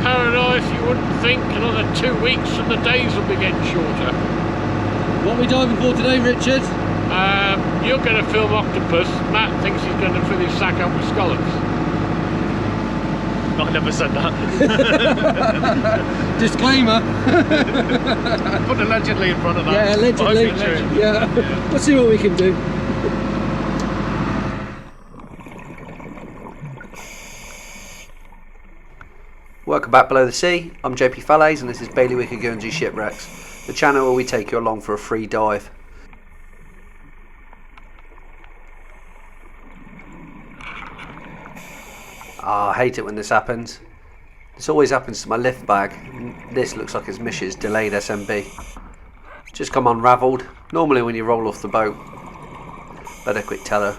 paradise, you wouldn't think. Another 2 weeks and the days will be getting shorter. What are we diving for today, Richard? You're going to film octopus. Matt thinks he's going to fill his sack up with scallops. I never said that. Disclaimer. Put allegedly in front of that. Yeah, allegedly. Yeah. We'll see what we can do. Welcome back below the sea. I'm JP Falaise and this is Bailiwick of Guernsey Shipwrecks, the channel where we take you along for a free dive. I hate it when this happens. This always happens to my lift bag. This looks like it's Mish's delayed SMB. Just come unravelled. Normally when you roll off the boat. Better quick tell her.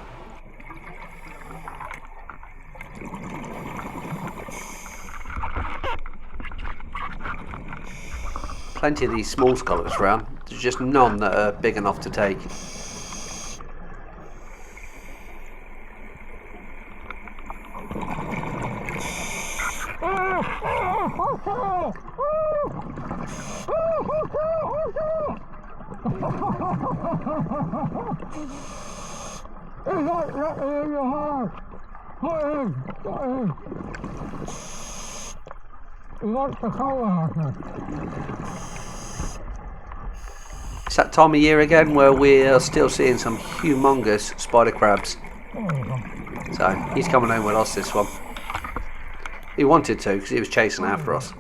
Plenty of these small scallops around. There's just none that are big enough to take. It's that time of year again where we're still seeing some humongous spider crabs. So he's coming home with us this one. He wanted to because he was chasing after us.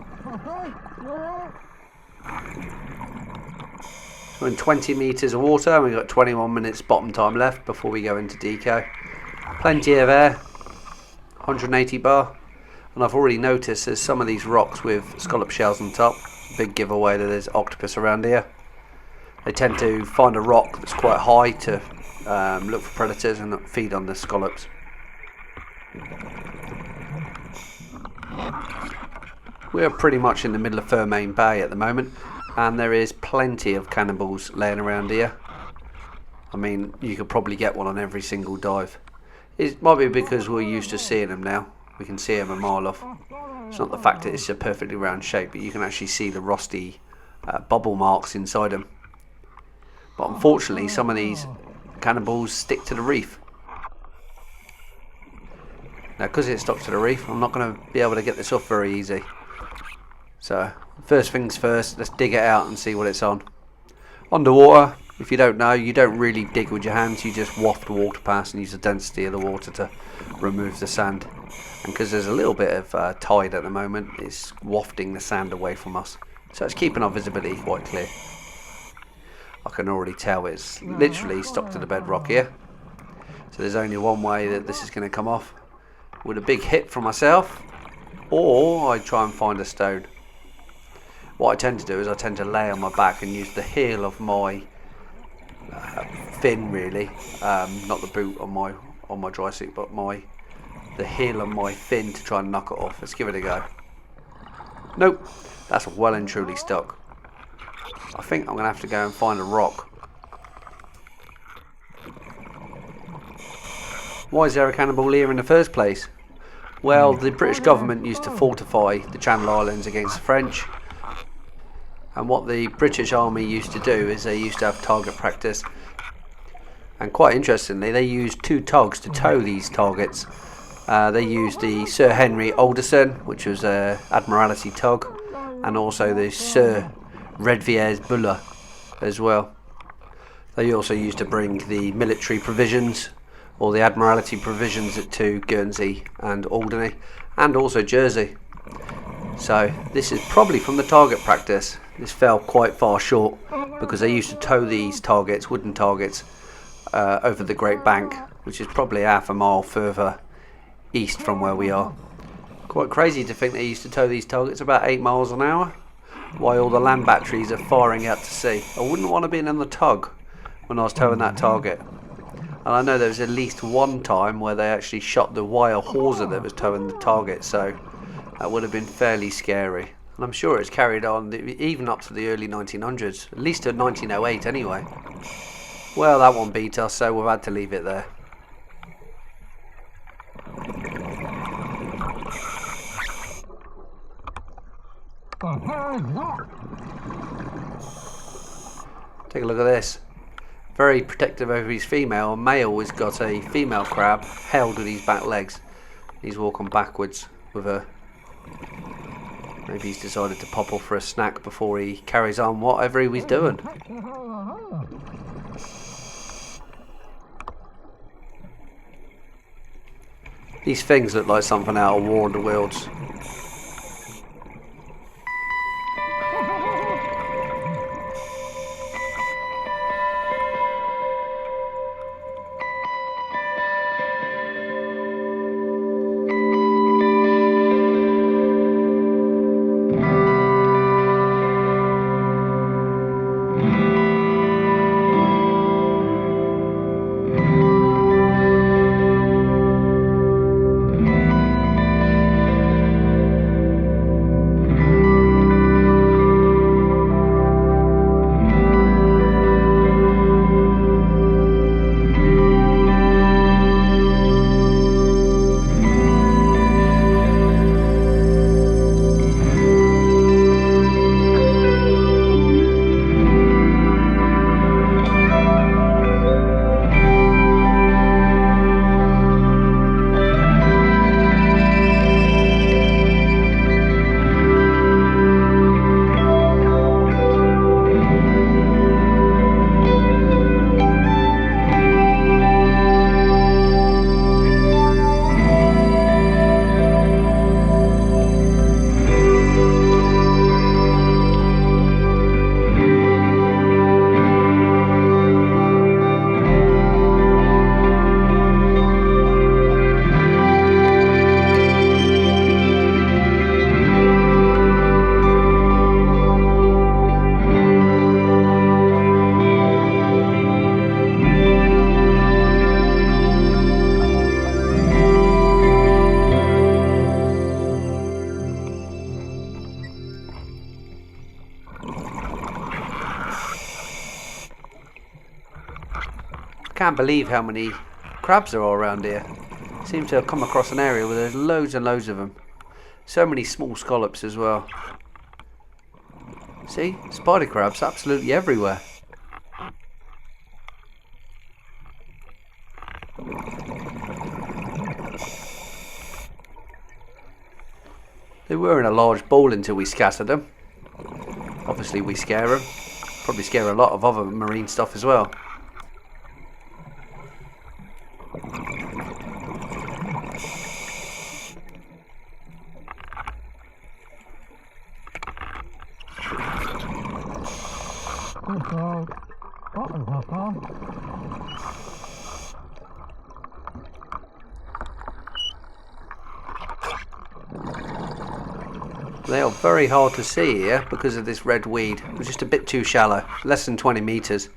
We're in 20 metres of water and we've got 21 minutes bottom time left before we go into deco. Plenty of air, 180 bar. And I've already noticed there's some of these rocks with scallop shells on top. Big giveaway that there's octopus around here. They tend to find a rock that's quite high to look for predators and feed on the scallops. We're pretty much in the middle of Fermain Bay at the moment, and there is plenty of cannibals laying around here. I mean, you could probably get one on every single dive. It might be because we're used to seeing them now. We can see them a mile off. It's not the fact that it's a perfectly round shape, but you can actually see the rusty bubble marks inside them. But unfortunately, some of these cannibals stick to the reef. Now, because it stuck to the reef, I'm not going to be able to get this off very easy. So, first things first, let's dig it out and see what it's on. Underwater, if you don't know, you don't really dig with your hands, you just waft the water past and use the density of the water to remove the sand. And because there's a little bit of tide at the moment, it's wafting the sand away from us. So it's keeping our visibility quite clear. I can already tell it's literally stuck to the bedrock here. So there's only one way that this is going to come off. With a big hit from myself, or I try and find a stone. What I tend to do is I tend to lay on my back and use the heel of my fin, really, not the boot on my dry suit, but the heel of my fin to try and knock it off. Let's give it a go. Nope, that's well and truly stuck. I think I'm going to have to go and find a rock. Why is there a cannibal here in the first place? Well, the British government used to fortify the Channel Islands against the French. And what the British Army used to do is they used to have target practice. And quite interestingly, they used two tugs to tow these targets. They used the Sir Henry Alderson, which was an Admiralty tug, and also the Sir Redvier's Buller as well. They also used to bring the military provisions, or the Admiralty provisions, to Guernsey and Alderney, and also Jersey. So this is probably from the target practice. This fell quite far short because they used to tow these targets, wooden targets, over the Great Bank, which is probably half a mile further east from where we are. Quite crazy to think they used to tow these targets about 8 miles an hour, while all the land batteries are firing out to sea. I wouldn't want to be in the tug when I was towing that target. And I know there was at least one time where they actually shot the wire hawser that was towing the target, so that would have been fairly scary. And I'm sure it's carried on even up to the early 1900s, at least to 1908 anyway. Well, that one beat us, so we've had to leave it there. Take a look at this. Very protective over his female. A male has got a female crab held with his back legs. He's walking backwards with her. Maybe he's decided to pop off for a snack before he carries on whatever he was doing. These things look like something out of War of the Worlds. Can't believe how many crabs there are around here. Seem to have come across an area where there's loads and loads of them. So many small scallops as well. See, spider crabs absolutely everywhere. They were in a large ball until we scattered them. Obviously we scare them. Probably scare a lot of other marine stuff as well. They are very hard to see here because of this red weed. We're just a bit too shallow, less than 20 metres.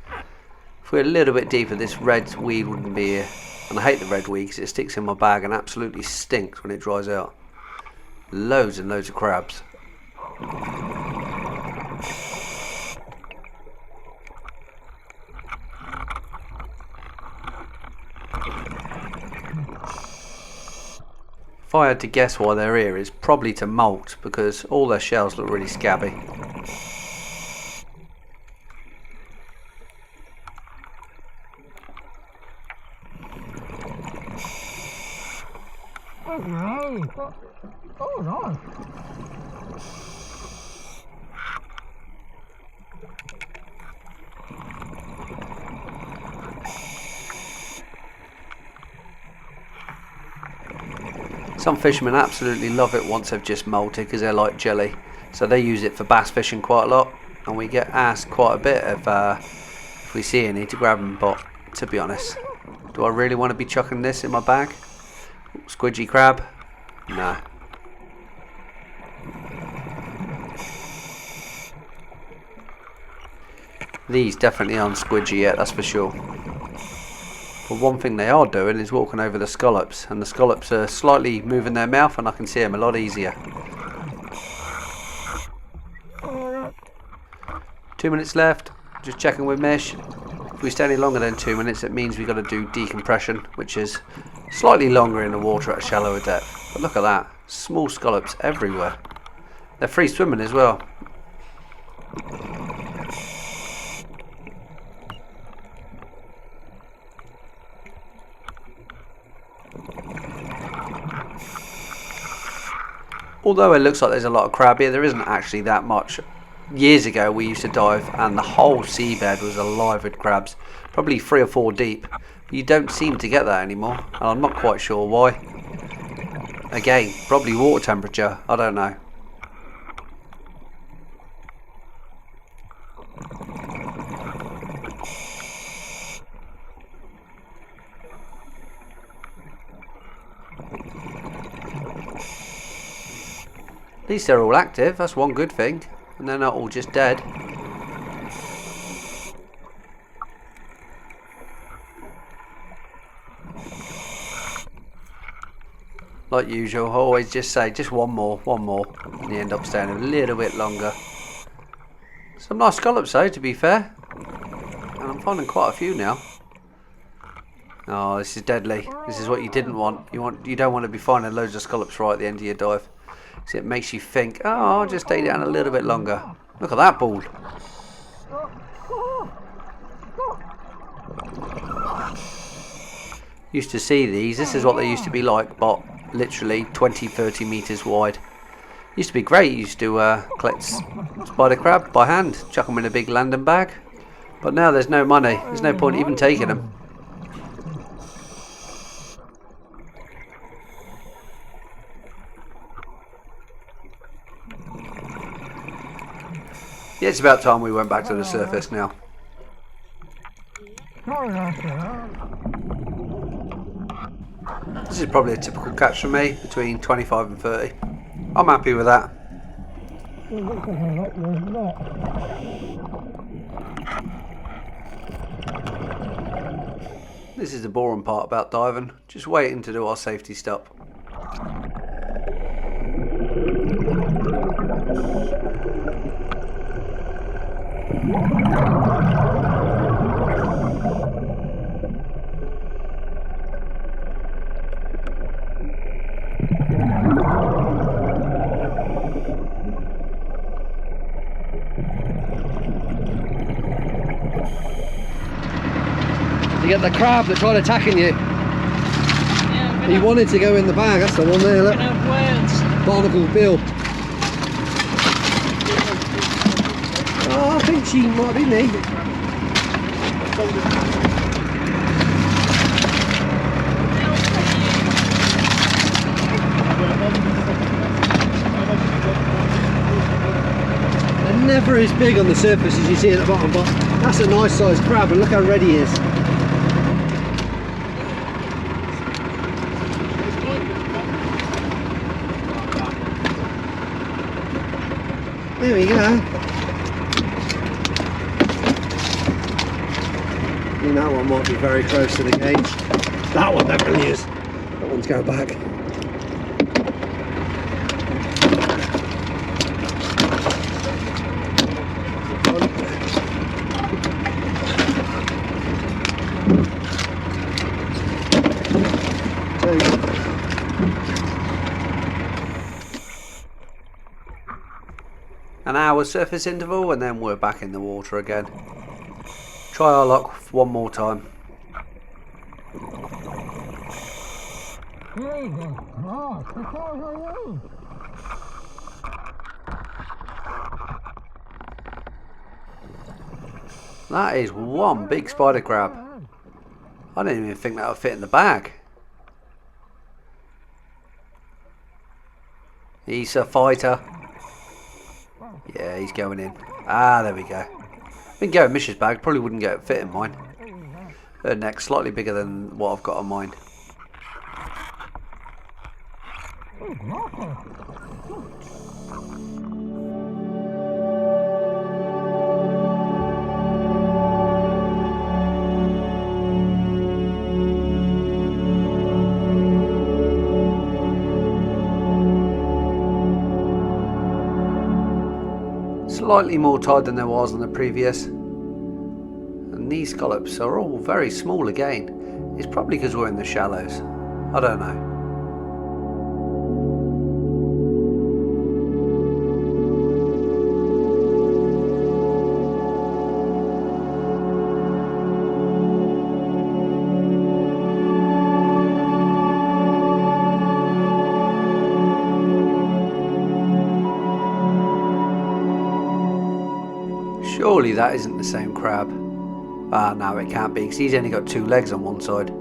If we're a little bit deeper, this red weed wouldn't be here. And I hate the red weed because it sticks in my bag and absolutely stinks when it dries out. Loads and loads of crabs. If I had to guess why they're here, it's probably to molt, because all their shells look really scabby. Oh no! Some fishermen absolutely love it once they've just molted because they're like jelly. So they use it for bass fishing quite a lot, and we get asked quite a bit if we see any to grab them. But to be honest, do I really want to be chucking this in my bag? Squidgy crab? Nah. These definitely aren't squidgy yet, that's for sure. But one thing they are doing is walking over the scallops, and the scallops are slightly moving their mouth, and I can see them a lot easier. 2 minutes left, just checking with Mish. If we stay any longer than 2 minutes, it means we've got to do decompression, which is slightly longer in the water at a shallower depth. But look at that, small scallops everywhere. They're free swimming as well. Although it looks like there's a lot of crab here, there isn't actually that much. Years ago we used to dive and the whole seabed was alive with crabs, probably 3 or 4 deep. But you don't seem to get that anymore, and I'm not quite sure why. Again, probably water temperature, I don't know. At least they're all active, that's one good thing, and they're not all just dead. Like usual, I always just say just one more, and you end up staying a little bit longer. Some nice scallops though, to be fair, and I'm finding quite a few now. Oh, this is deadly. This is what you didn't want. You don't want to be finding loads of scallops right at the end of your dive. So it makes you think, oh, I'll just stay down a little bit longer. Look at that ball. Used to see these. This is what they used to be like, but literally 20-30 meters wide. Used to be great. Used to collect spider crab by hand, chuck them in a big landing bag. But now there's no money. There's no point even taking them. Yeah, it's about time we went back to the surface now. This is probably a typical catch for me, between 25 and 30. I'm happy with that. This is the boring part about diving, just waiting to do our safety stop. You get the crab that tried attacking you. Yeah, He wanted to go in the bag, that's the one there, look. Barnacle bill. Oh, I think she might be me. They're never as big on the surface as you see at the bottom, but that's a nice sized crab and look how red he is. There we go. And that one might be very close to the cage. That one definitely is. That one's going back. An hour surface interval and then we're back in the water again. Try our luck one more time. That is one big spider crab. I didn't even think that would fit in the bag. He's a fighter. Yeah, he's going in. Ah, there we go. I think go in Mish's bag, probably wouldn't get fit in mine. Her neck's slightly bigger than what I've got on mine. Slightly more tide than there was on the previous, and these scallops are all very small again. It's probably because we're in the shallows, I don't know. Surely that isn't the same crab. Ah, no, it can't be, because he's only got 2 legs on one side.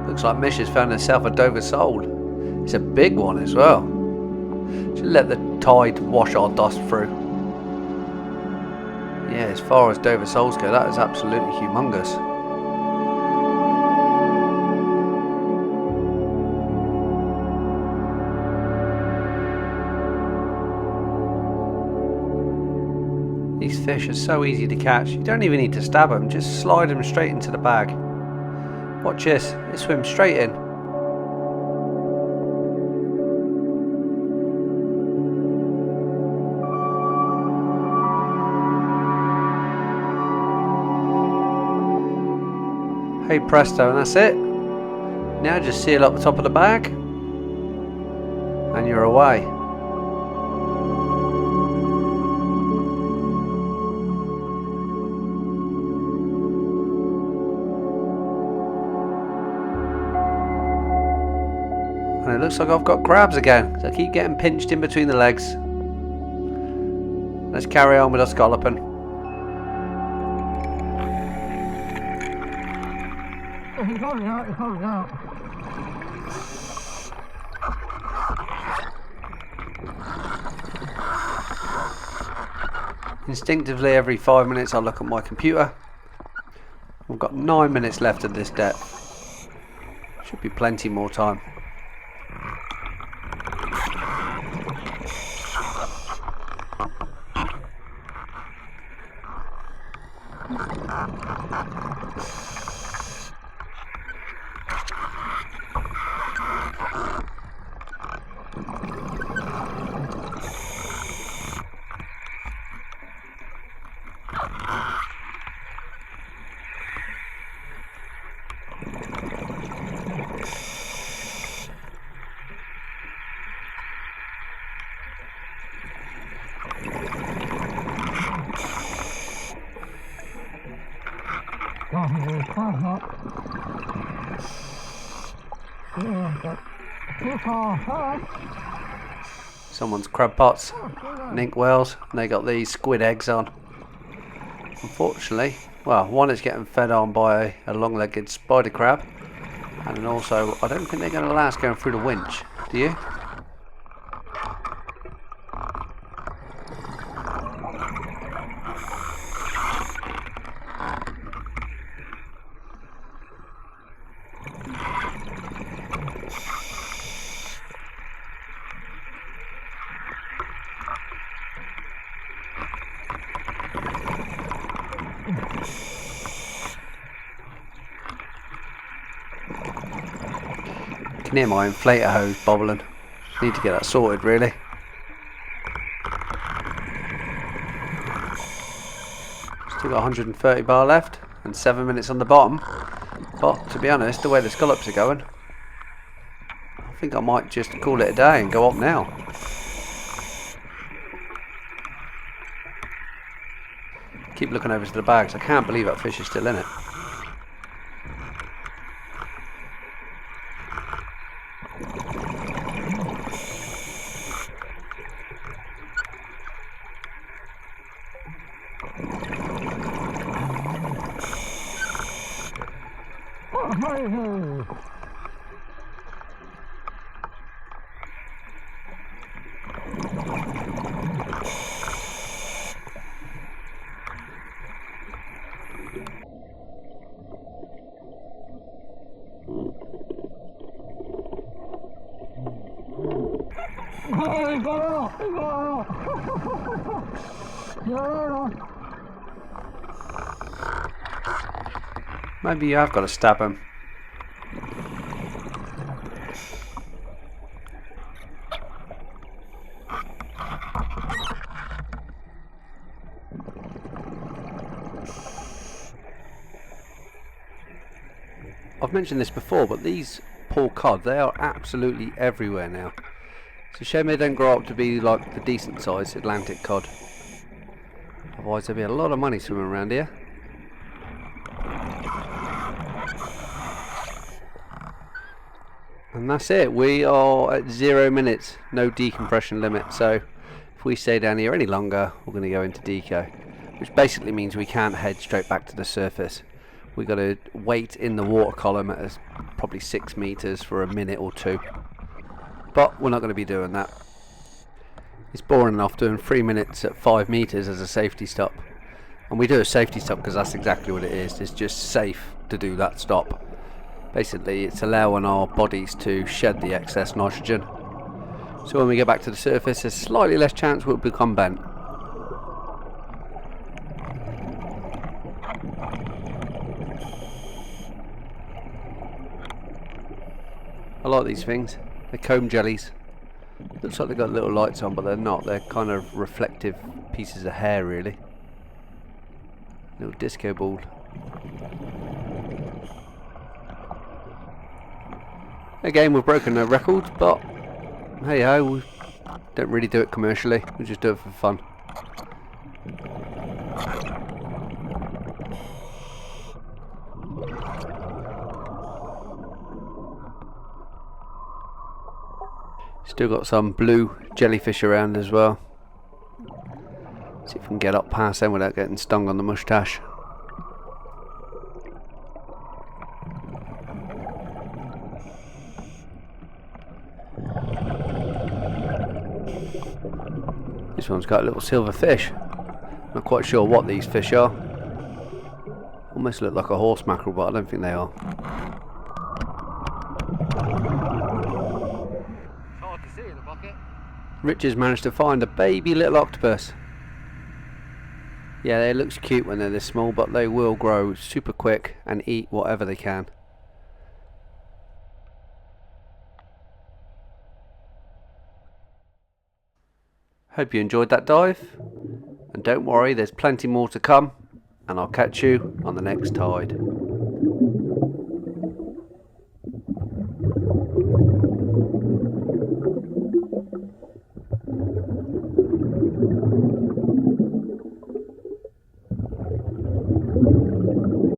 Looks like Mish has found herself a Dover sole. It's a big one as well. Should let the tide wash our dust through. Yeah, as far as Dover soles go, that is absolutely humongous. These fish are so easy to catch. You don't even need to stab them, just slide them straight into the bag. Watch this, it swims straight in. Hey presto, and that's it. Now just seal up the top of the bag and you're away. And it looks like I've got crabs again, so I keep getting pinched in between the legs. Let's carry on with our scalloping. He's holding out, he's holding out. Instinctively, every 5 minutes I look at my computer. We've got 9 minutes left of this depth. Should be plenty more time. Someone's crab pots and ink wells, and they got these squid eggs on. Unfortunately, well, one is getting fed on by a long-legged spider crab, and then also I don't think they're going to last going through the winch. Do you? I can hear my inflator hose bobbling. Need to get that sorted, really. Still got 130 bar left and 7 minutes on the bottom. But to be honest, the way the scallops are going, I think I might just call it a day and go up now. Keep looking over to the bags. I can't believe that fish is still in it. Maybe you have got to stab him. I've mentioned this before, but these poor cod, they are absolutely everywhere now. It's a shame they don't grow up to be like the decent sized Atlantic cod. Otherwise there'd be a lot of money swimming around here. And that's it, we are at 0 minutes, no decompression limit, so if we stay down here any longer we're going to go into deco, which basically means we can't head straight back to the surface. We've got to wait in the water column at probably 6 meters for a minute or two, but we're not going to be doing that. It's boring enough doing 3 minutes at 5 meters as a safety stop, and we do a safety stop because that's exactly what it is. It's just safe to do that stop. Basically it's allowing our bodies to shed the excess nitrogen, so when we get back to the surface there's slightly less chance we'll become bent. I like these things, they're comb jellies. Looks like they've got little lights on, but they're not, they're kind of reflective pieces of hair really. Little disco ball. Again, we've broken no records, but hey ho, we don't really do it commercially, we just do it for fun. Still got some blue jellyfish around as well. See if we can get up past them without getting stung on the moustache. This one's got a little silver fish. Not quite sure what these fish are. Almost look like a horse mackerel, but I don't think they are. Rich has managed to find a baby little octopus. Yeah, they look cute when they're this small, but they will grow super quick and eat whatever they can. Hope you enjoyed that dive, and don't worry, there's plenty more to come, and I'll catch you on the next tide.